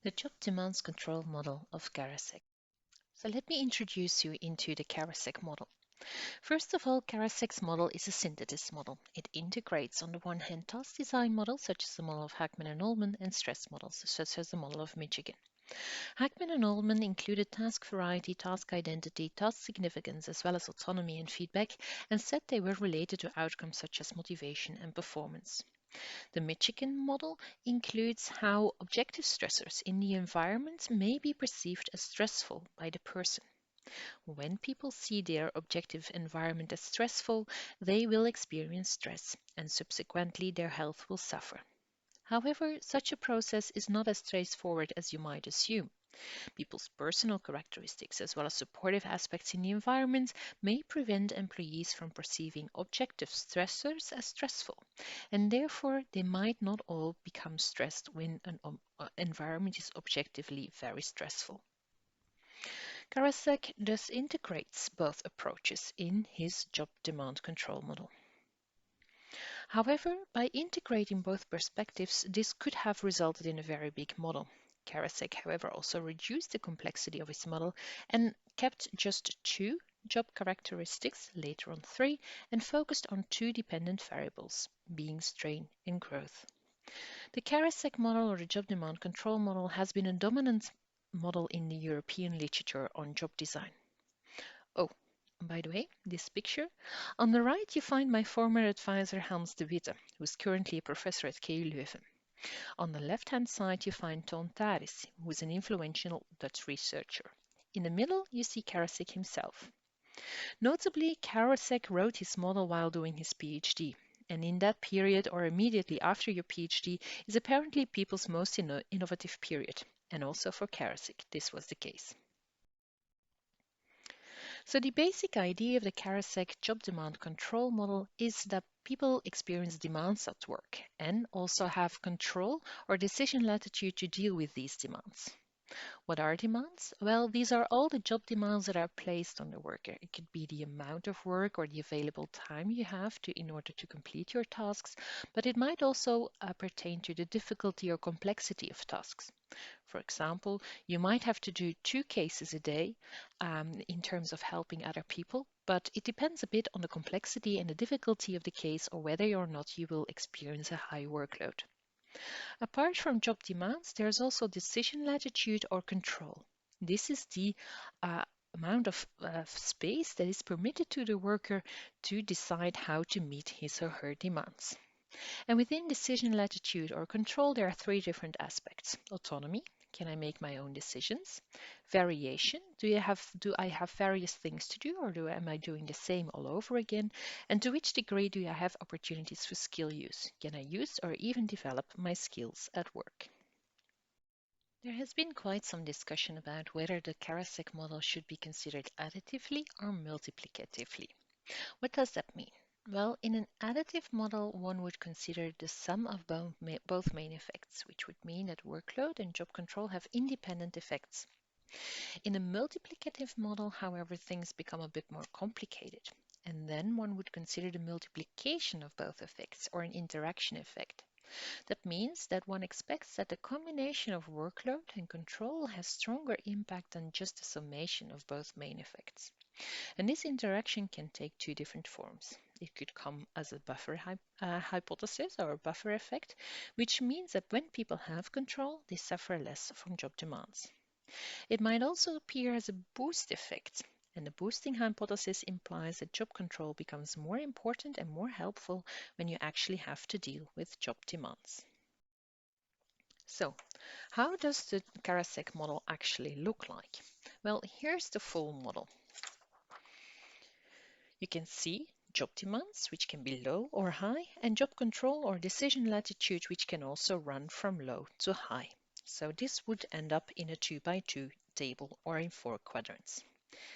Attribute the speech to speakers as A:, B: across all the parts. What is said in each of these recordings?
A: The job demands control model of Karasek. So let me introduce you into the Karasek model. First of all, Karasek's model is a synthesis model. It integrates on the one hand task design models such as the model of Hackman and Ullman and stress models such as the model of Michigan. Hackman and Ullman included task variety, task identity, task significance, as well as autonomy and feedback, and said they were related to outcomes such as motivation and performance. The Michigan model includes how objective stressors in the environment may be perceived as stressful by the person. When people see their objective environment as stressful, they will experience stress and subsequently their health will suffer. However, such a process is not as straightforward as you might assume. People's personal characteristics, as well as supportive aspects in the environment, may prevent employees from perceiving objective stressors as stressful, and therefore they might not all become stressed when an environment is objectively very stressful. Karasek thus integrates both approaches in his job demand control model. However, by integrating both perspectives, this could have resulted in a very big model. Karasek, however, also reduced the complexity of his model and kept just two job characteristics, later on three, and focused on two dependent variables, being strain and growth. The Karasek model or the job demand control model has been a dominant model in the European literature on job design. Oh, by the way, this picture. On the right, you find my former advisor Hans de Witte, who is currently a professor at KU Leuven. On the left-hand side, you find Toon Taris, who is an influential Dutch researcher. In the middle, you see Karasek himself. Notably, Karasek wrote his model while doing his PhD, and in that period, or immediately after your PhD, is apparently people's most innovative period. And also for Karasek, this was the case. So the basic idea of the Karasek job demand control model is that people experience demands at work and also have control or decision latitude to deal with these demands. What are demands? Well, these are all the job demands that are placed on the worker. It could be the amount of work or the available time you have in order to complete your tasks, but it might also pertain to the difficulty or complexity of tasks. For example, you might have to do 2 cases a day in terms of helping other people, but it depends a bit on the complexity and the difficulty of the case or whether or not you will experience a high workload. Apart from job demands, there's also decision latitude or control. This is the amount of space that is permitted to the worker to decide how to meet his or her demands. And within decision latitude or control, there are three different aspects. Autonomy, can I make my own decisions? Variation, do I have various things to do or am I doing the same all over again? And to which degree do I have opportunities for skill use? Can I use or even develop my skills at work? There has been quite some discussion about whether the Karasek model should be considered additively or multiplicatively. What does that mean? Well, in an additive model, one would consider the sum of both main effects, which would mean that workload and job control have independent effects. In a multiplicative model, however, things become a bit more complicated, and then one would consider the multiplication of both effects or an interaction effect. That means that one expects that the combination of workload and control has stronger impact than just the summation of both main effects. And this interaction can take two different forms. It could come as a buffer hypothesis or a buffer effect, which means that when people have control, they suffer less from job demands. It might also appear as a boost effect, and the boosting hypothesis implies that job control becomes more important and more helpful when you actually have to deal with job demands. So, how does the Karasek model actually look like? Well, here's the full model. You can see job demands, which can be low or high, and job control or decision latitude, which can also run from low to high. So this would end up in a 2 by 2 table or in 4 quadrants.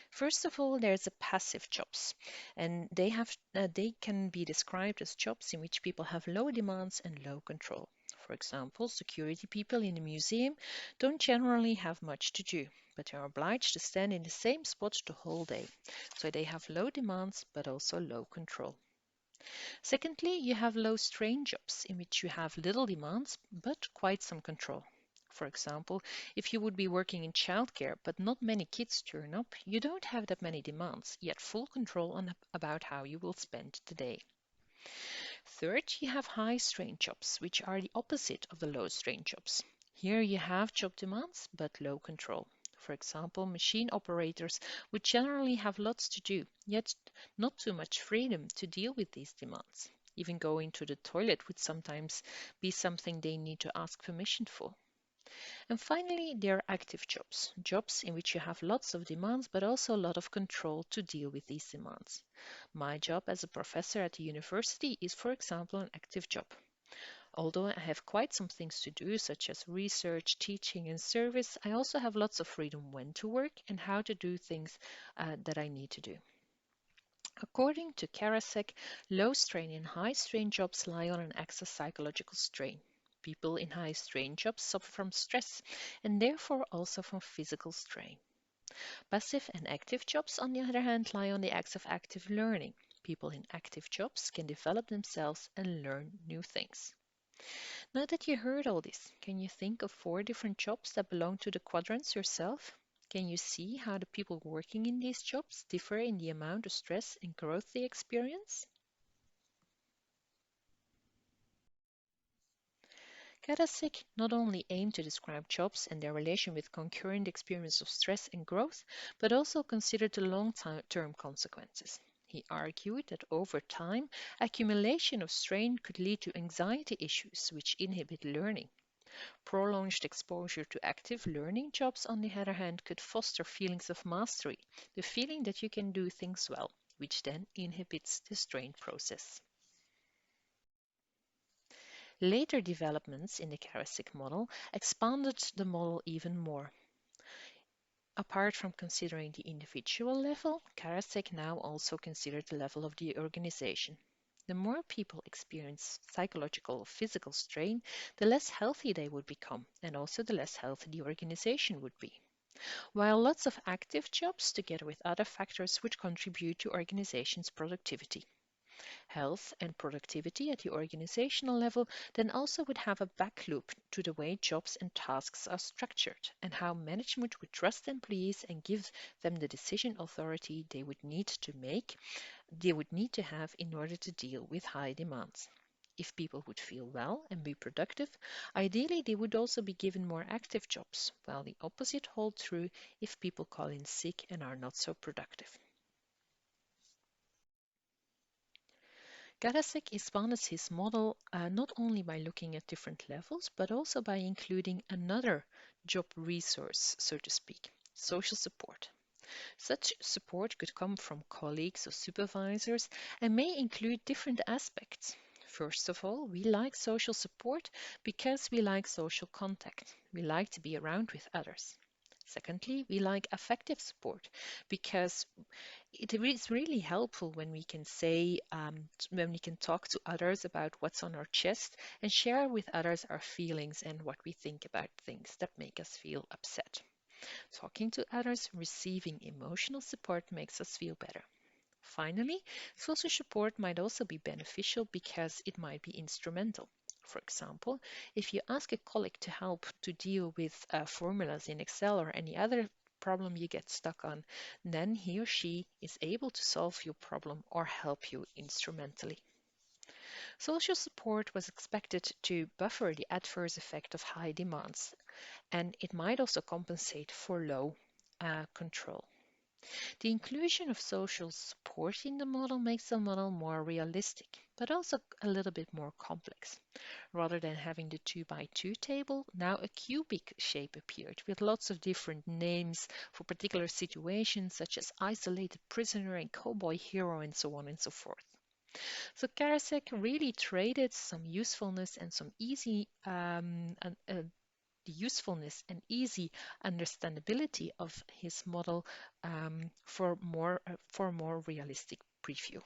A: First of all, there's a passive jobs, and they can be described as jobs in which people have low demands and low control. For example, security people in a museum don't generally have much to do, but are obliged to stand in the same spot the whole day. So they have low demands but also low control. Secondly, you have low strain jobs in which you have little demands but quite some control. For example, if you would be working in childcare but not many kids turn up, you don't have that many demands, yet full control about how you will spend the day. Third, you have high strain jobs, which are the opposite of the low strain jobs. Here you have job demands but low control. For example, machine operators would generally have lots to do, yet not too much freedom to deal with these demands. Even going to the toilet would sometimes be something they need to ask permission for. And finally, there are active jobs, jobs in which you have lots of demands but also a lot of control to deal with these demands. My job as a professor at the university is, for example, an active job. Although I have quite some things to do, such as research, teaching, and service, I also have lots of freedom when to work and how to do things that I need to do. According to Karasek, low strain and high strain jobs lie on an excess psychological strain. People in high strain jobs suffer from stress and therefore also from physical strain. Passive and active jobs, on the other hand, lie on the axis of active learning. People in active jobs can develop themselves and learn new things. Now that you heard all this, can you think of 4 different jobs that belong to the quadrants yourself? Can you see how the people working in these jobs differ in the amount of stress and growth they experience? Karasek not only aimed to describe jobs and their relation with concurrent experience of stress and growth, but also considered the long-term consequences. He argued that over time, accumulation of strain could lead to anxiety issues which inhibit learning. Prolonged exposure to active learning jobs, on the other hand, could foster feelings of mastery, the feeling that you can do things well, which then inhibits the strain process. Later developments in the Karasek model expanded the model even more. Apart from considering the individual level, Karasek now also considered the level of the organization. The more people experience psychological or physical strain, the less healthy they would become, and also the less healthy the organization would be. While lots of active jobs, together with other factors, would contribute to organizations' productivity. Health and productivity at the organizational level then also would have a back loop to the way jobs and tasks are structured and how management would trust employees and give them the decision authority they would need to have in order to deal with high demands. If people would feel well and be productive, ideally they would also be given more active jobs, while the opposite holds true if people call in sick and are not so productive. Karasek expanded his model not only by looking at different levels, but also by including another job resource, so to speak, social support. Such support could come from colleagues or supervisors and may include different aspects. First of all, we like social support because we like social contact. We like to be around with others. Secondly, we like affective support because it is really helpful when we can when we can talk to others about what's on our chest and share with others our feelings and what we think about things that make us feel upset. Talking to others, receiving emotional support makes us feel better. Finally, social support might also be beneficial because it might be instrumental. For example, if you ask a colleague to help to deal with formulas in Excel or any other problem you get stuck on, then he or she is able to solve your problem or help you instrumentally. Social support was expected to buffer the adverse effect of high demands, and it might also compensate for low control. The inclusion of social support in the model makes the model more realistic, but also a little bit more complex. Rather than having the 2 by 2 table, now a cubic shape appeared with lots of different names for particular situations such as isolated prisoner and cowboy hero and so on and so forth. So Karasek really traded some usefulness and some easy the usefulness and easy understandability of his model for more realistic preview.